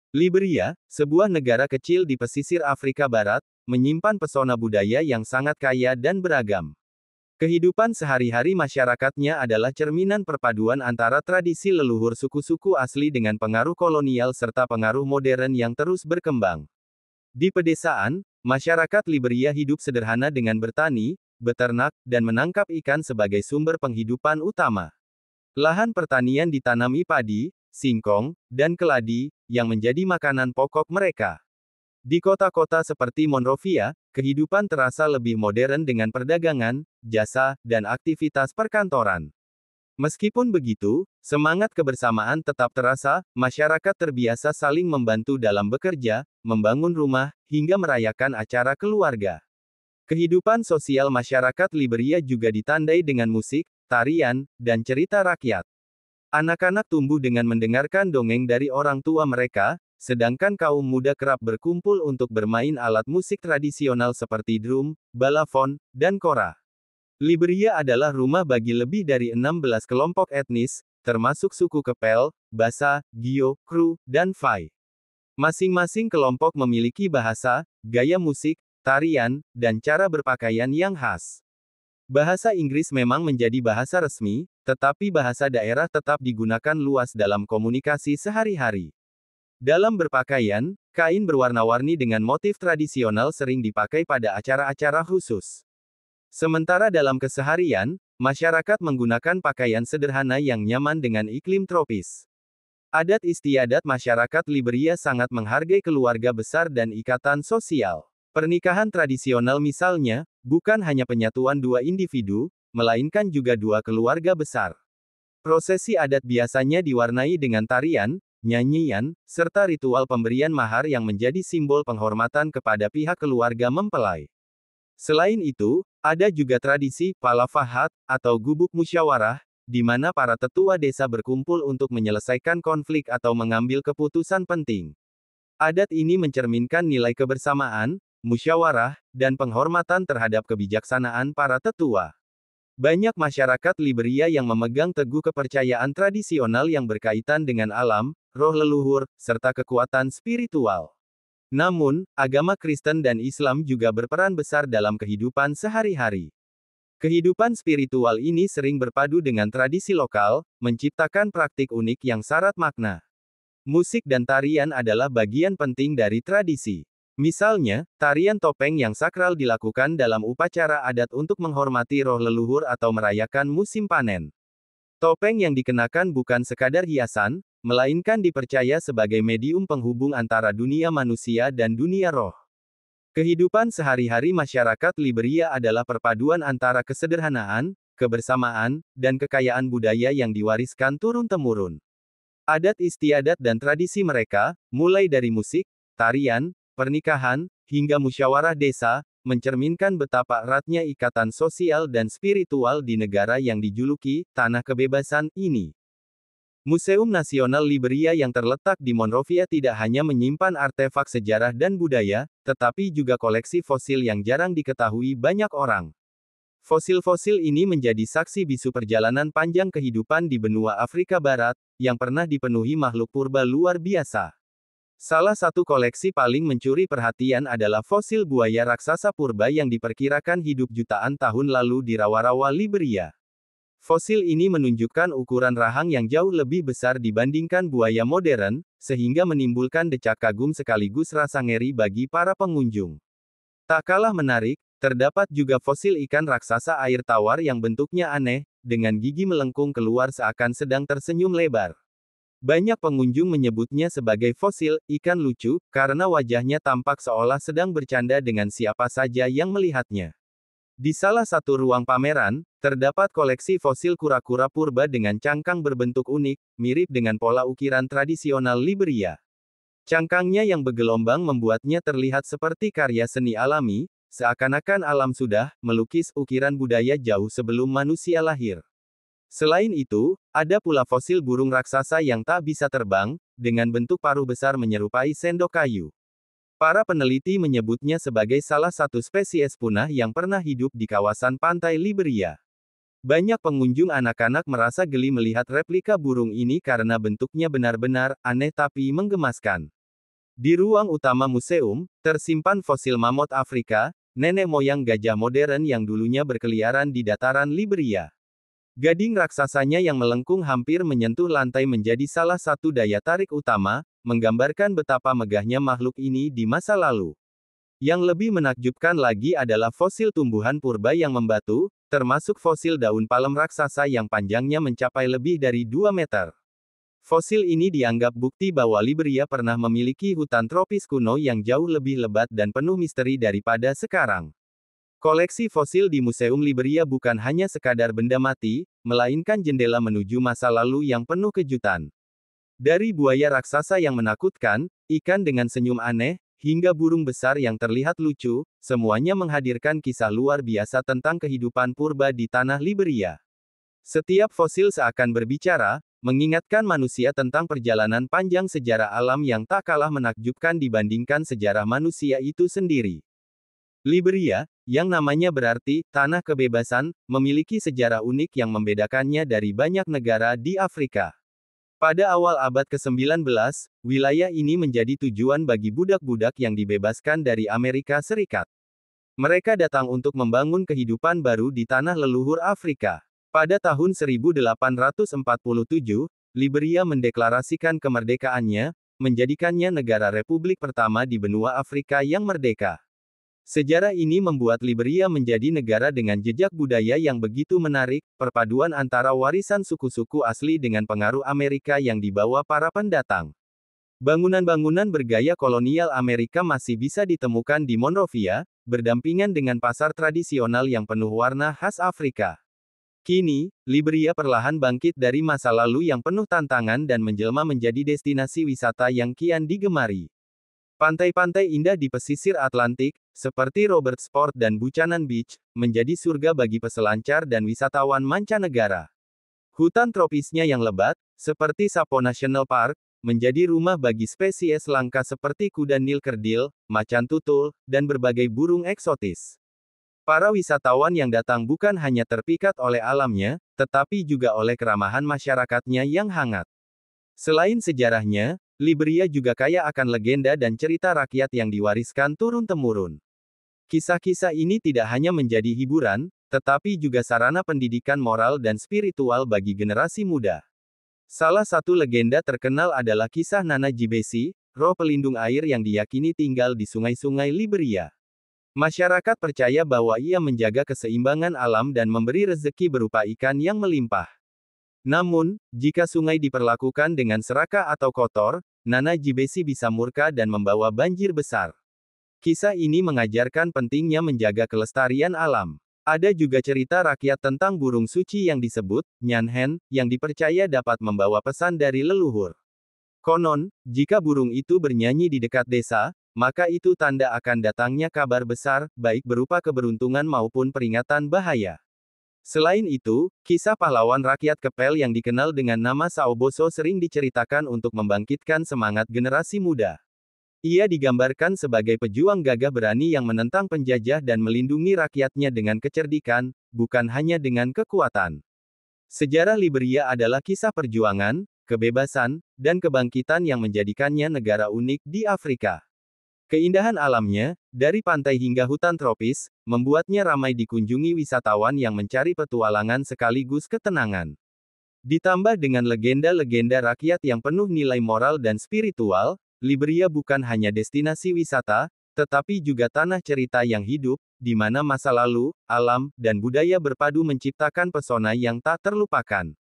Liberia, sebuah negara kecil di pesisir Afrika Barat, menyimpan pesona budaya yang sangat kaya dan beragam. Kehidupan sehari-hari masyarakatnya adalah cerminan perpaduan antara tradisi leluhur suku-suku asli dengan pengaruh kolonial serta pengaruh modern yang terus berkembang. Di pedesaan, masyarakat Liberia hidup sederhana dengan bertani, beternak, dan menangkap ikan sebagai sumber penghidupan utama. Lahan pertanian ditanami padi, singkong, dan keladi, yang menjadi makanan pokok mereka. Di kota-kota seperti Monrovia, kehidupan terasa lebih modern dengan perdagangan, jasa, dan aktivitas perkantoran. Meskipun begitu, semangat kebersamaan tetap terasa, masyarakat terbiasa saling membantu dalam bekerja, membangun rumah, hingga merayakan acara keluarga. Kehidupan sosial masyarakat Liberia juga ditandai dengan musik, tarian, dan cerita rakyat. Anak-anak tumbuh dengan mendengarkan dongeng dari orang tua mereka, sedangkan kaum muda kerap berkumpul untuk bermain alat musik tradisional seperti drum, balafon, dan kora. Liberia adalah rumah bagi lebih dari 16 kelompok etnis, termasuk suku Kepel, Bassa, Gio, Kru, dan Fai. Masing-masing kelompok memiliki bahasa, gaya musik, tarian, dan cara berpakaian yang khas. Bahasa Inggris memang menjadi bahasa resmi, tetapi bahasa daerah tetap digunakan luas dalam komunikasi sehari-hari. Dalam berpakaian, kain berwarna-warni dengan motif tradisional sering dipakai pada acara-acara khusus. Sementara dalam keseharian, masyarakat menggunakan pakaian sederhana yang nyaman dengan iklim tropis. Adat istiadat masyarakat Liberia sangat menghargai keluarga besar dan ikatan sosial. Pernikahan tradisional misalnya, bukan hanya penyatuan dua individu, melainkan juga dua keluarga besar. Prosesi adat biasanya diwarnai dengan tarian, nyanyian, serta ritual pemberian mahar yang menjadi simbol penghormatan kepada pihak keluarga mempelai. Selain itu, ada juga tradisi palafahat, atau gubuk musyawarah, di mana para tetua desa berkumpul untuk menyelesaikan konflik atau mengambil keputusan penting. Adat ini mencerminkan nilai kebersamaan, musyawarah, dan penghormatan terhadap kebijaksanaan para tetua. Banyak masyarakat Liberia yang memegang teguh kepercayaan tradisional yang berkaitan dengan alam, roh leluhur, serta kekuatan spiritual. Namun, agama Kristen dan Islam juga berperan besar dalam kehidupan sehari-hari. Kehidupan spiritual ini sering berpadu dengan tradisi lokal, menciptakan praktik unik yang syarat makna. Musik dan tarian adalah bagian penting dari tradisi. Misalnya, tarian topeng yang sakral dilakukan dalam upacara adat untuk menghormati roh leluhur atau merayakan musim panen. Topeng yang dikenakan bukan sekadar hiasan, melainkan dipercaya sebagai medium penghubung antara dunia manusia dan dunia roh. Kehidupan sehari-hari masyarakat Liberia adalah perpaduan antara kesederhanaan, kebersamaan, dan kekayaan budaya yang diwariskan turun-temurun. Adat istiadat dan tradisi mereka, mulai dari musik, tarian, pernikahan, hingga musyawarah desa, mencerminkan betapa eratnya ikatan sosial dan spiritual di negara yang dijuluki "Tanah Kebebasan" ini. Museum Nasional Liberia yang terletak di Monrovia tidak hanya menyimpan artefak sejarah dan budaya, tetapi juga koleksi fosil yang jarang diketahui banyak orang. Fosil-fosil ini menjadi saksi bisu perjalanan panjang kehidupan di benua Afrika Barat, yang pernah dipenuhi makhluk purba luar biasa. Salah satu koleksi paling mencuri perhatian adalah fosil buaya raksasa purba yang diperkirakan hidup jutaan tahun lalu di rawa-rawa Liberia. Fosil ini menunjukkan ukuran rahang yang jauh lebih besar dibandingkan buaya modern, sehingga menimbulkan decak kagum sekaligus rasa ngeri bagi para pengunjung. Tak kalah menarik, terdapat juga fosil ikan raksasa air tawar yang bentuknya aneh, dengan gigi melengkung keluar seakan sedang tersenyum lebar. Banyak pengunjung menyebutnya sebagai fosil ikan lucu, karena wajahnya tampak seolah sedang bercanda dengan siapa saja yang melihatnya. Di salah satu ruang pameran, terdapat koleksi fosil kura-kura purba dengan cangkang berbentuk unik, mirip dengan pola ukiran tradisional Liberia. Cangkangnya yang bergelombang membuatnya terlihat seperti karya seni alami, seakan-akan alam sudah melukis ukiran budaya jauh sebelum manusia lahir. Selain itu, ada pula fosil burung raksasa yang tak bisa terbang, dengan bentuk paruh besar menyerupai sendok kayu. Para peneliti menyebutnya sebagai salah satu spesies punah yang pernah hidup di kawasan pantai Liberia. Banyak pengunjung anak-anak merasa geli melihat replika burung ini karena bentuknya benar-benar aneh tapi menggemaskan. Di ruang utama museum, tersimpan fosil mamut Afrika, nenek moyang gajah modern yang dulunya berkeliaran di dataran Liberia. Gading raksasanya yang melengkung hampir menyentuh lantai menjadi salah satu daya tarik utama, menggambarkan betapa megahnya makhluk ini di masa lalu. Yang lebih menakjubkan lagi adalah fosil tumbuhan purba yang membatu, termasuk fosil daun palem raksasa yang panjangnya mencapai lebih dari 2 meter. Fosil ini dianggap bukti bahwa Liberia pernah memiliki hutan tropis kuno yang jauh lebih lebat dan penuh misteri daripada sekarang. Koleksi fosil di Museum Liberia bukan hanya sekadar benda mati, melainkan jendela menuju masa lalu yang penuh kejutan. Dari buaya raksasa yang menakutkan, ikan dengan senyum aneh, hingga burung besar yang terlihat lucu, semuanya menghadirkan kisah luar biasa tentang kehidupan purba di tanah Liberia. Setiap fosil seakan berbicara, mengingatkan manusia tentang perjalanan panjang sejarah alam yang tak kalah menakjubkan dibandingkan sejarah manusia itu sendiri. Liberia, yang namanya berarti "tanah kebebasan", memiliki sejarah unik yang membedakannya dari banyak negara di Afrika. Pada awal abad ke-19, wilayah ini menjadi tujuan bagi budak-budak yang dibebaskan dari Amerika Serikat. Mereka datang untuk membangun kehidupan baru di tanah leluhur Afrika. Pada tahun 1847, Liberia mendeklarasikan kemerdekaannya, menjadikannya negara republik pertama di benua Afrika yang merdeka. Sejarah ini membuat Liberia menjadi negara dengan jejak budaya yang begitu menarik, perpaduan antara warisan suku-suku asli dengan pengaruh Amerika yang dibawa para pendatang. Bangunan-bangunan bergaya kolonial Amerika masih bisa ditemukan di Monrovia, berdampingan dengan pasar tradisional yang penuh warna khas Afrika. Kini, Liberia perlahan bangkit dari masa lalu yang penuh tantangan dan menjelma menjadi destinasi wisata yang kian digemari. Pantai-pantai indah di pesisir Atlantik, seperti Roberts Port dan Buchanan Beach, menjadi surga bagi peselancar dan wisatawan mancanegara. Hutan tropisnya yang lebat, seperti Sapo National Park, menjadi rumah bagi spesies langka seperti kuda Nil kerdil, macan tutul, dan berbagai burung eksotis. Para wisatawan yang datang bukan hanya terpikat oleh alamnya, tetapi juga oleh keramahan masyarakatnya yang hangat. Selain sejarahnya, Liberia juga kaya akan legenda dan cerita rakyat yang diwariskan turun-temurun. Kisah-kisah ini tidak hanya menjadi hiburan, tetapi juga sarana pendidikan moral dan spiritual bagi generasi muda. Salah satu legenda terkenal adalah kisah Nana Jibesi, roh pelindung air yang diyakini tinggal di sungai-sungai Liberia. Masyarakat percaya bahwa ia menjaga keseimbangan alam dan memberi rezeki berupa ikan yang melimpah. Namun, jika sungai diperlakukan dengan serakah atau kotor, Nana Jibesi bisa murka dan membawa banjir besar. Kisah ini mengajarkan pentingnya menjaga kelestarian alam. Ada juga cerita rakyat tentang burung suci yang disebut Nyanhen, yang dipercaya dapat membawa pesan dari leluhur. Konon, jika burung itu bernyanyi di dekat desa, maka itu tanda akan datangnya kabar besar, baik berupa keberuntungan maupun peringatan bahaya. Selain itu, kisah pahlawan rakyat Kepel yang dikenal dengan nama Saoboso sering diceritakan untuk membangkitkan semangat generasi muda. Ia digambarkan sebagai pejuang gagah berani yang menentang penjajah dan melindungi rakyatnya dengan kecerdikan, bukan hanya dengan kekuatan. Sejarah Liberia adalah kisah perjuangan, kebebasan, dan kebangkitan yang menjadikannya negara unik di Afrika. Keindahan alamnya, dari pantai hingga hutan tropis, membuatnya ramai dikunjungi wisatawan yang mencari petualangan sekaligus ketenangan. Ditambah dengan legenda-legenda rakyat yang penuh nilai moral dan spiritual, Liberia bukan hanya destinasi wisata, tetapi juga tanah cerita yang hidup, di mana masa lalu, alam, dan budaya berpadu menciptakan pesona yang tak terlupakan.